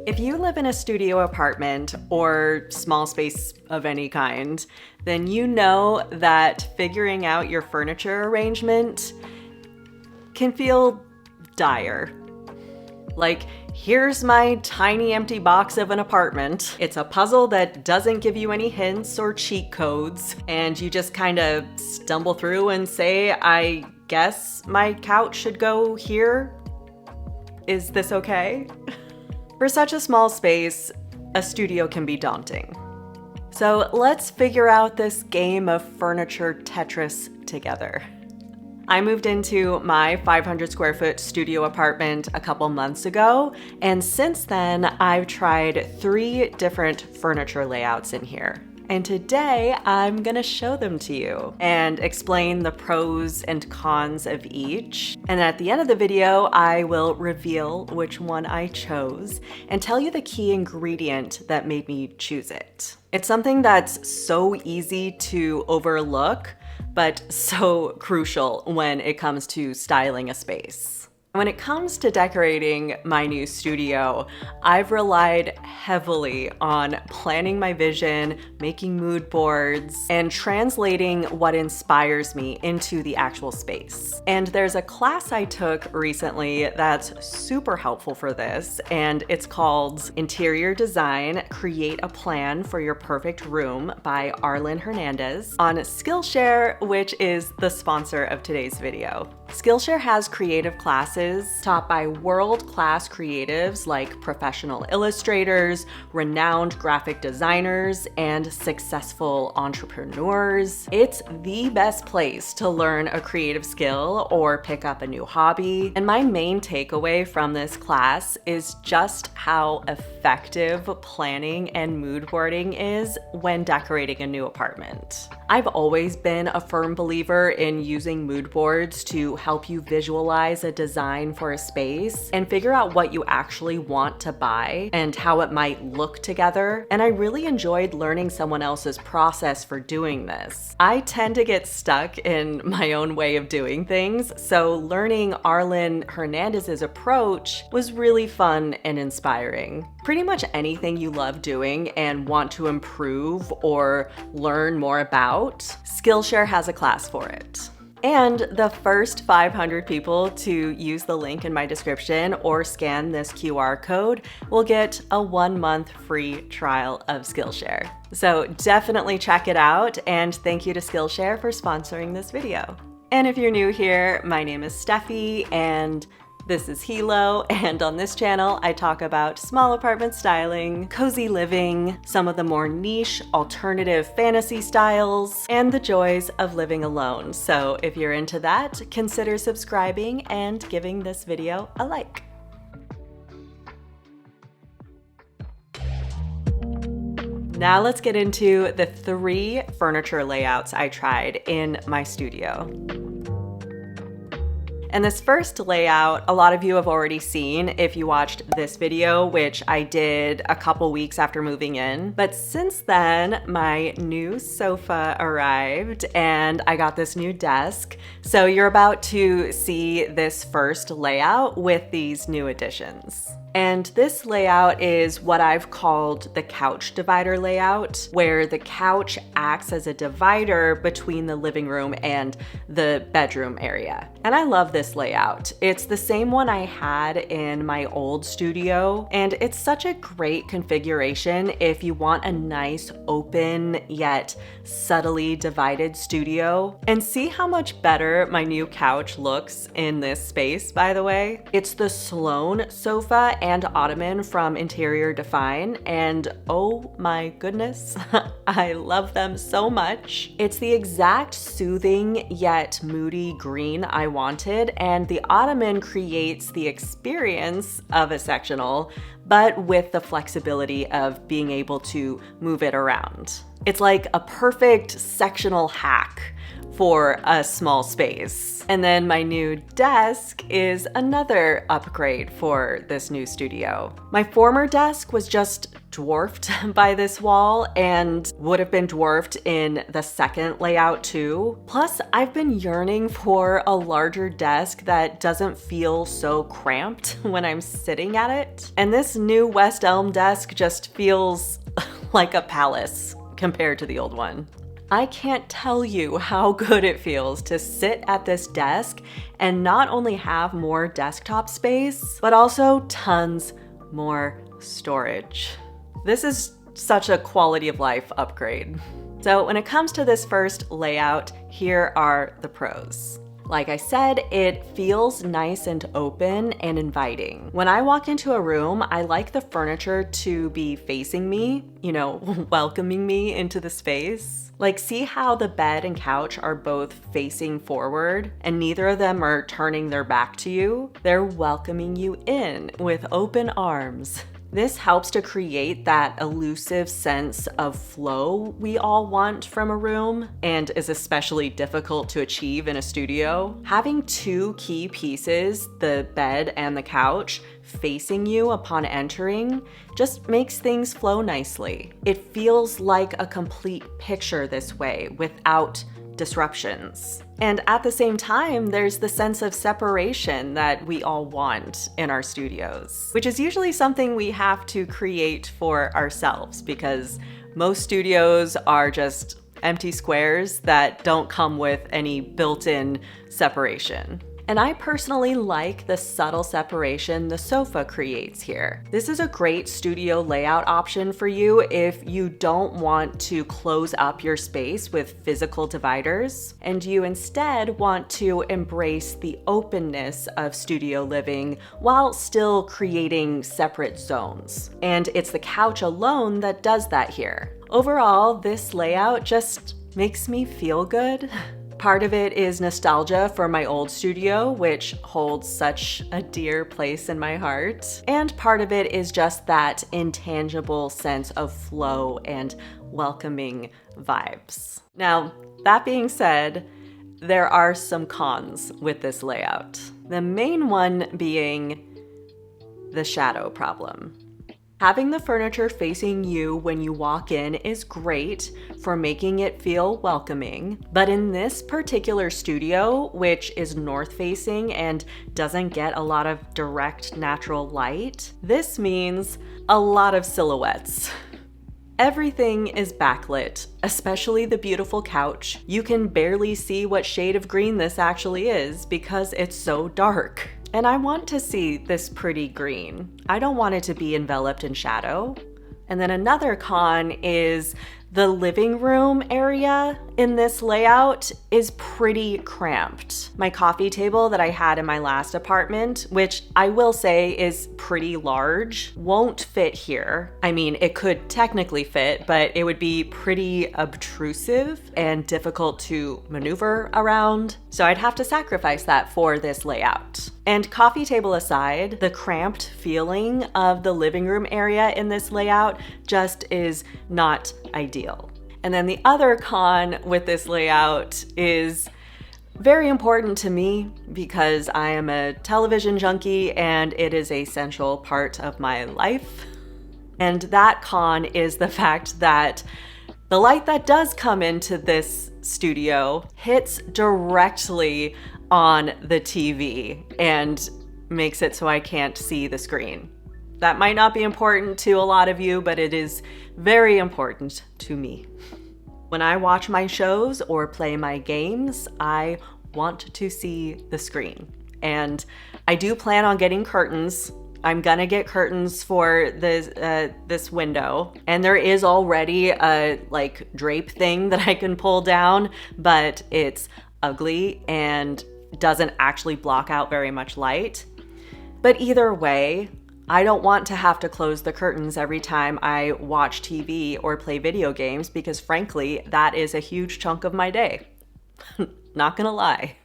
If you live in a studio apartment or small space of any kind, then you know that figuring out your furniture arrangement can feel dire. Like, here's my tiny empty box of an apartment. It's a puzzle that doesn't give you any hints or cheat codes, and you just kind of stumble through and say, I guess my couch should go here? Is this okay? For such a small space, a studio can be daunting. So let's figure out this game of furniture Tetris together. I moved into my 500 square foot studio apartment a couple months ago, and since then I've tried 3 different furniture layouts in here. And today I'm gonna show them to you and explain the pros and cons of each. And at the end of the video, I will reveal which one I chose and tell you the key ingredient that made me choose it. It's something that's so easy to overlook, but so crucial when it comes to styling a space. When it comes to decorating my new studio, I've relied heavily on planning my vision, making mood boards, and translating what inspires me into the actual space. And there's a class I took recently that's super helpful for this, and it's called Interior Design: Create a Plan for Your Perfect Room by Arlen Hernandez on Skillshare, which is the sponsor of today's video. Skillshare has creative classes taught by world-class creatives like professional illustrators, renowned graphic designers, and successful entrepreneurs. It's the best place to learn a creative skill or pick up a new hobby. And my main takeaway from this class is just how effective planning and mood boarding is when decorating a new apartment. I've always been a firm believer in using mood boards to help you visualize a design for a space and figure out what you actually want to buy and how it might look together. And I really enjoyed learning someone else's process for doing this. I tend to get stuck in my own way of doing things, so learning Arlen Hernandez's approach was really fun and inspiring. Pretty much anything you love doing and want to improve or learn more about, Skillshare has a class for it. And the first 500 people to use the link in my description or scan this QR code will get a 1-month free trial of Skillshare. So definitely check it out, and thank you to Skillshare for sponsoring this video. And if you're new here, my name is Steffi, and this is Hilo, and on this channel, I talk about small apartment styling, cozy living, some of the more niche alternative fantasy styles, and the joys of living alone. So if you're into that, consider subscribing and giving this video a like. Now let's get into the 3 furniture layouts I tried in my studio. And this first layout, a lot of you have already seen if you watched this video, which I did a couple weeks after moving in. But since then, my new sofa arrived and I got this new desk. So you're about to see this first layout with these new additions. And this layout is what I've called the couch divider layout, where the couch acts as a divider between the living room and the bedroom area. And I love this layout. It's the same one I had in my old studio, and it's such a great configuration if you want a nice, open, yet subtly divided studio. And see how much better my new couch looks in this space, by the way. It's the Sloan sofa and ottoman from Interior Define, and oh my goodness, I love them so much. It's the exact soothing yet moody green I wanted, and the ottoman creates the experience of a sectional, but with the flexibility of being able to move it around. It's like a perfect sectional hack for a small space. And then my new desk is another upgrade for this new studio. My former desk was just dwarfed by this wall and would have been dwarfed in the second layout too. Plus, I've been yearning for a larger desk that doesn't feel so cramped when I'm sitting at it. And this new West Elm desk just feels like a palace compared to the old one. I can't tell you how good it feels to sit at this desk and not only have more desktop space, but also tons more storage. This is such a quality of life upgrade. So when it comes to this first layout, here are the pros. Like I said, it feels nice and open and inviting. When I walk into a room, I like the furniture to be facing me, welcoming me into the space. Like, see how the bed and couch are both facing forward and neither of them are turning their back to you? They're welcoming you in with open arms. This helps to create that elusive sense of flow we all want from a room and is especially difficult to achieve in a studio. Having two key pieces, the bed and the couch, facing you upon entering just makes things flow nicely. It feels like a complete picture this way without disruptions. And at the same time, there's the sense of separation that we all want in our studios, which is usually something we have to create for ourselves because most studios are just empty squares that don't come with any built-in separation. And I personally like the subtle separation the sofa creates here. This is a great studio layout option for you if you don't want to close up your space with physical dividers, and you instead want to embrace the openness of studio living while still creating separate zones. And it's the couch alone that does that here. Overall, this layout just makes me feel good. Part of it is nostalgia for my old studio, which holds such a dear place in my heart. And part of it is just that intangible sense of flow and welcoming vibes. Now, that being said, there are some cons with this layout. The main one being the shadow problem. Having the furniture facing you when you walk in is great for making it feel welcoming, but in this particular studio, which is north-facing and doesn't get a lot of direct natural light, this means a lot of silhouettes. Everything is backlit, especially the beautiful couch. You can barely see what shade of green this actually is because it's so dark. And I want to see this pretty green. I don't want it to be enveloped in shadow. And then another con is the living room area in this layout is pretty cramped. My coffee table that I had in my last apartment, which I will say is pretty large, won't fit here. I mean, it could technically fit, but it would be pretty obtrusive and difficult to maneuver around. So I'd have to sacrifice that for this layout. And coffee table aside, the cramped feeling of the living room area in this layout just is not ideal. And then the other con with this layout is very important to me because I am a television junkie and it is a central part of my life. And that con is the fact that the light that does come into this studio hits directly on the TV and makes it so I can't see the screen. That might not be important to a lot of you, but it is very important to me. When I watch my shows or play my games, I want to see the screen. And I do plan on getting curtains. I'm gonna get curtains for this window. And there is already a drape thing that I can pull down, but it's ugly and doesn't actually block out very much light. But either way, I don't want to have to close the curtains every time I watch TV or play video games because frankly, that is a huge chunk of my day. Not gonna lie.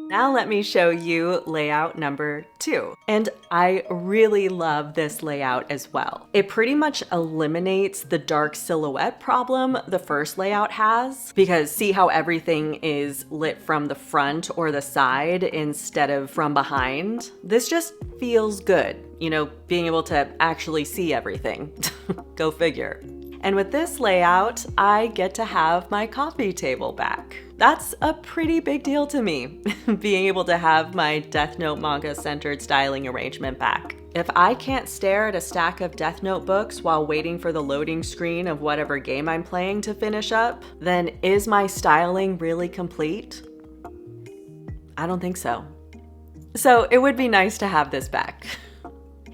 Now let me show you layout number 2. And I really love this layout as well. It pretty much eliminates the dark silhouette problem the first layout has, because see how everything is lit from the front or the side instead of from behind? This just feels good, you know, being able to actually see everything. Go figure. And with this layout, I get to have my coffee table back. That's a pretty big deal to me, being able to have my Death Note manga-centered styling arrangement back. If I can't stare at a stack of Death Note books while waiting for the loading screen of whatever game I'm playing to finish up, then is my styling really complete? I don't think so. So it would be nice to have this back.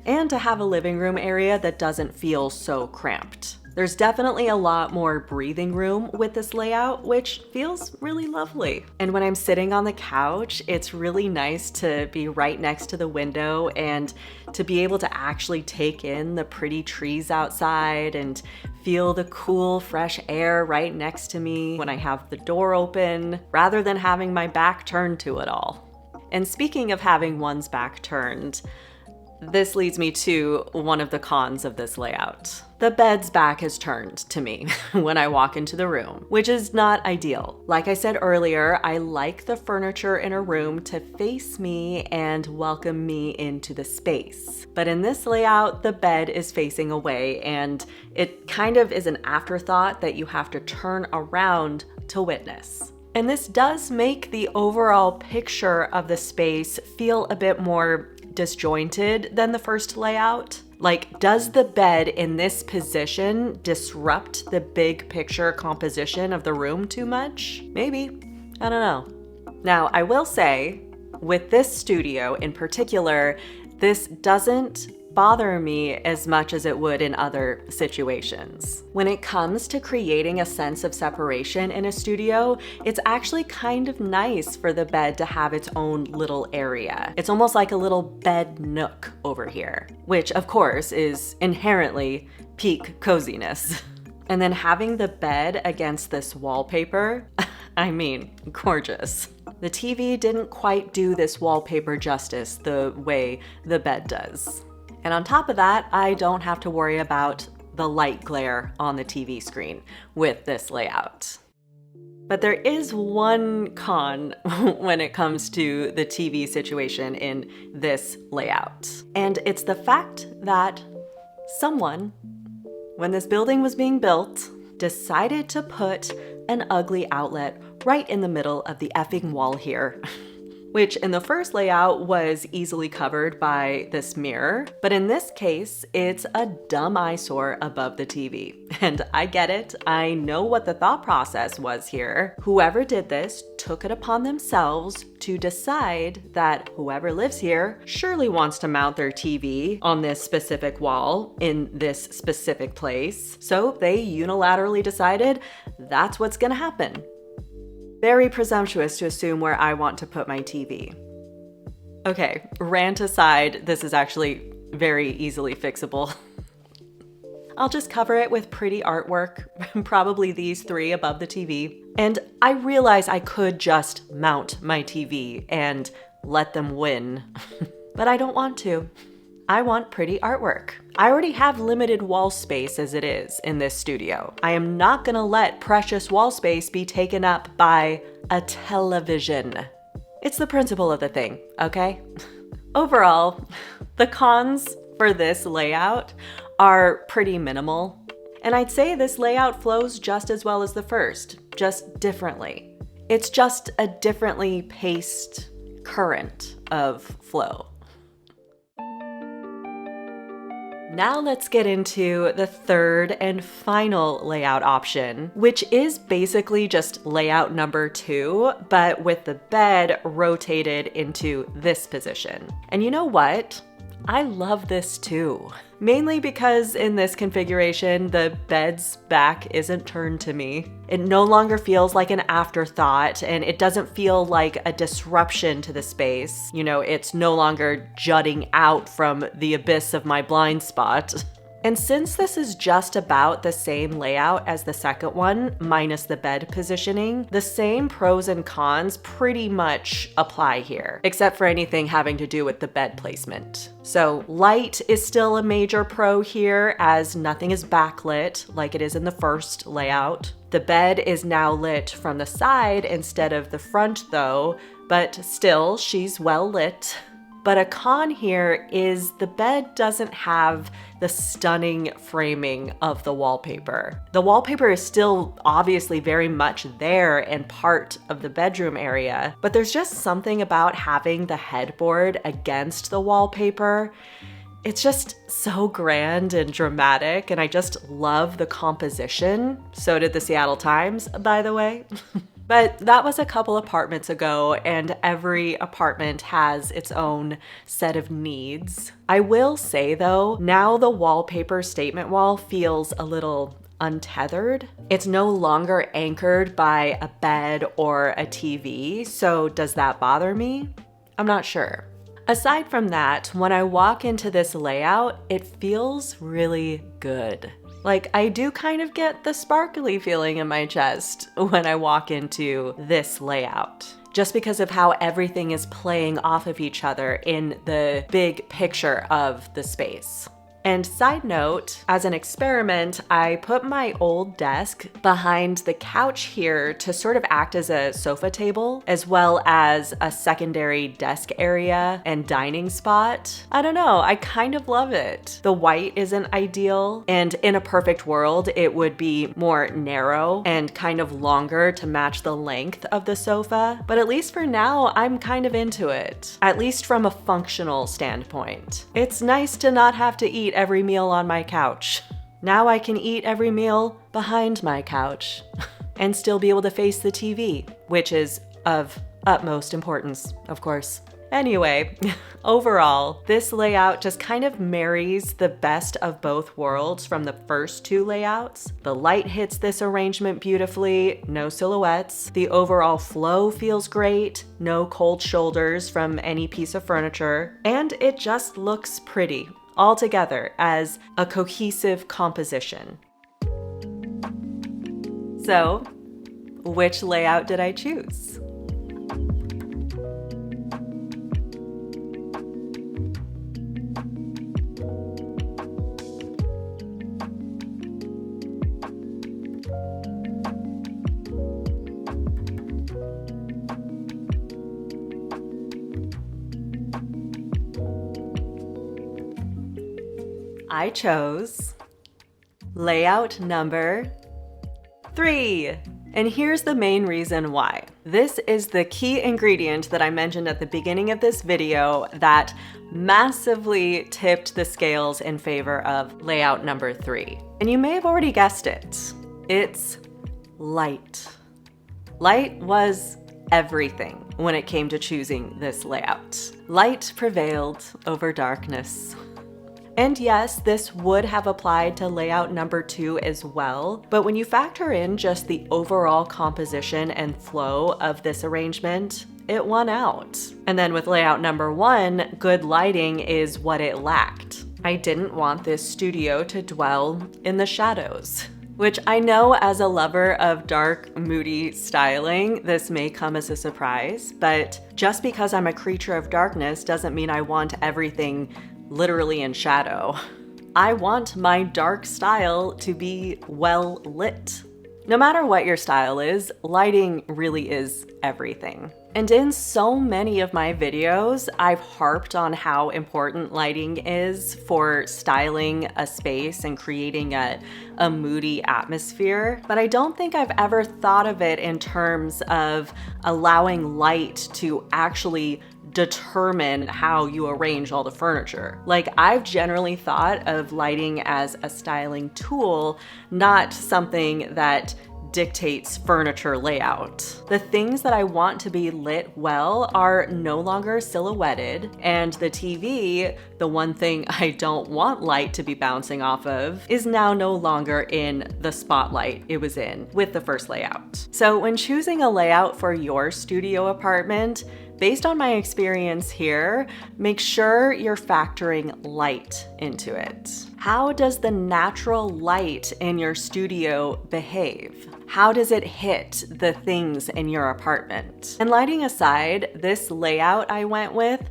And to have a living room area that doesn't feel so cramped. There's definitely a lot more breathing room with this layout, which feels really lovely. And when I'm sitting on the couch, it's really nice to be right next to the window and to be able to actually take in the pretty trees outside and feel the cool, fresh air right next to me when I have the door open, rather than having my back turned to it all. And speaking of having one's back turned, this leads me to one of the cons of this layout. The bed's back is turned to me when I walk into the room, which is not ideal. Like I said earlier, I like the furniture in a room to face me and welcome me into the space. But in this layout, the bed is facing away, and it kind of is an afterthought that you have to turn around to witness. And this does make the overall picture of the space feel a bit more disjointed than the first layout. Like, does the bed in this position disrupt the big picture composition of the room too much? Maybe. I don't know. Now, I will say, with this studio in particular, this doesn't bother me as much as it would in other situations. When it comes to creating a sense of separation in a studio, it's actually kind of nice for the bed to have its own little area. It's almost like a little bed nook over here, which of course is inherently peak coziness. And then having the bed against this wallpaper, I mean, gorgeous. The TV didn't quite do this wallpaper justice the way the bed does. And on top of that, I don't have to worry about the light glare on the TV screen with this layout. But there is one con when it comes to the TV situation in this layout. And it's the fact that someone, when this building was being built, decided to put an ugly outlet right in the middle of the effing wall here. Which in the first layout was easily covered by this mirror, but in this case, it's a dumb eyesore above the TV. And I get it, I know what the thought process was here. Whoever did this took it upon themselves to decide that whoever lives here surely wants to mount their TV on this specific wall in this specific place. So they unilaterally decided that's what's gonna happen. Very presumptuous to assume where I want to put my TV. Okay, rant aside, this is actually very easily fixable. I'll just cover it with pretty artwork, probably these 3 above the TV. And I realize I could just mount my TV and let them win, but I don't want to. I want pretty artwork. I already have limited wall space as it is in this studio. I am not gonna let precious wall space be taken up by a television. It's the principle of the thing, okay? Overall, the cons for this layout are pretty minimal. And I'd say this layout flows just as well as the first, just differently. It's just a differently paced current of flow. Now let's get into the third and final layout option, which is basically just layout number 2, but with the bed rotated into this position. And you know what? I love this too. Mainly because in this configuration, the bed's back isn't turned to me. It no longer feels like an afterthought, and it doesn't feel like a disruption to the space. You know, it's no longer jutting out from the abyss of my blind spot. And since this is just about the same layout as the second one, minus the bed positioning, the same pros and cons pretty much apply here, except for anything having to do with the bed placement. So light is still a major pro here, as nothing is backlit like it is in the first layout. The bed is now lit from the side instead of the front though, but still she's well lit. But a con here is the bed doesn't have the stunning framing of the wallpaper. The wallpaper is still obviously very much there and part of the bedroom area, but there's just something about having the headboard against the wallpaper. It's just so grand and dramatic, and I just love the composition. So did the Seattle Times, by the way. But that was a couple apartments ago, and every apartment has its own set of needs. I will say though, now the wallpaper statement wall feels a little untethered. It's no longer anchored by a bed or a TV, so does that bother me? I'm not sure. Aside from that, when I walk into this layout, it feels really good. Like, I do kind of get the sparkly feeling in my chest when I walk into this layout, just because of how everything is playing off of each other in the big picture of the space. And side note, as an experiment, I put my old desk behind the couch here to sort of act as a sofa table, as well as a secondary desk area and dining spot. I don't know, I kind of love it. The white isn't ideal, and in a perfect world, it would be more narrow and kind of longer to match the length of the sofa. But at least for now, I'm kind of into it, at least from a functional standpoint. It's nice to not have to eat every meal on my couch. Now I can eat every meal behind my couch and still be able to face the TV, which is of utmost importance, of course. Anyway, overall, this layout just kind of marries the best of both worlds from the first two layouts. The light hits this arrangement beautifully, no silhouettes. The overall flow feels great, no cold shoulders from any piece of furniture, and it just looks pretty all together as a cohesive composition. So, which layout did I choose? I chose layout number 3. And here's the main reason why. This is the key ingredient that I mentioned at the beginning of this video that massively tipped the scales in favor of layout number 3. And you may have already guessed it. It's light. Light was everything when it came to choosing this layout. Light prevailed over darkness. And yes, this would have applied to layout number 2 as well, but when you factor in just the overall composition and flow of this arrangement, it won out. And then with layout number 1, good lighting is what it lacked. I didn't want this studio to dwell in the shadows, which I know as a lover of dark, moody styling, this may come as a surprise, but just because I'm a creature of darkness doesn't mean I want everything literally in shadow. I want my dark style to be well lit. No matter what your style is, lighting really is everything. And in so many of my videos, I've harped on how important lighting is for styling a space and creating a moody atmosphere, but I don't think I've ever thought of it in terms of allowing light to actually determine how you arrange all the furniture. Like, I've generally thought of lighting as a styling tool, not something that dictates furniture layout. The things that I want to be lit well are no longer silhouetted, and the TV, the one thing I don't want light to be bouncing off of, is now no longer in the spotlight it was in with the first layout. So when choosing a layout for your studio apartment, Based on my experience here, make sure you're factoring light into it. How does the natural light in your studio behave? How does it hit the things in your apartment? And lighting aside, this layout I went with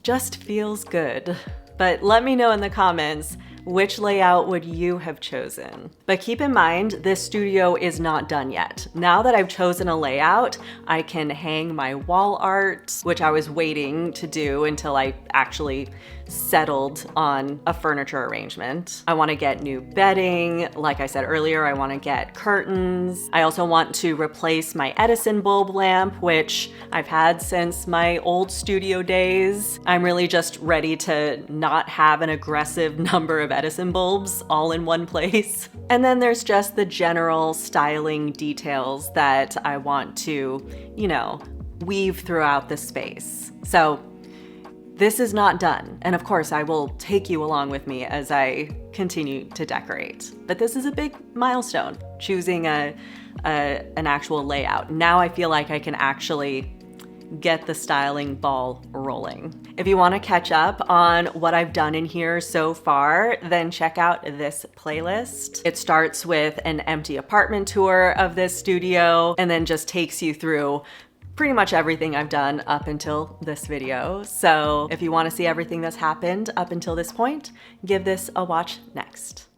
just feels good. But let me know in the comments, which layout would you have chosen? But keep in mind, this studio is not done yet. Now that I've chosen a layout, I can hang my wall art, which I was waiting to do until I actually settled on a furniture arrangement. I want to get new bedding. Like I said earlier, I want to get curtains. I also want to replace my Edison bulb lamp, which I've had since my old studio days. I'm really just ready to not have an aggressive number of Edison bulbs all in one place. And then there's just the general styling details that I want to, weave throughout the space. So this is not done. And of course, I will take you along with me as I continue to decorate. But this is a big milestone, choosing an actual layout. Now I feel like I can actually get the styling ball rolling. If you want to catch up on what I've done in here so far, then check out this playlist. It starts with an empty apartment tour of this studio and then just takes you through pretty much everything I've done up until this video. So if you want to see everything that's happened up until this point, give this a watch next.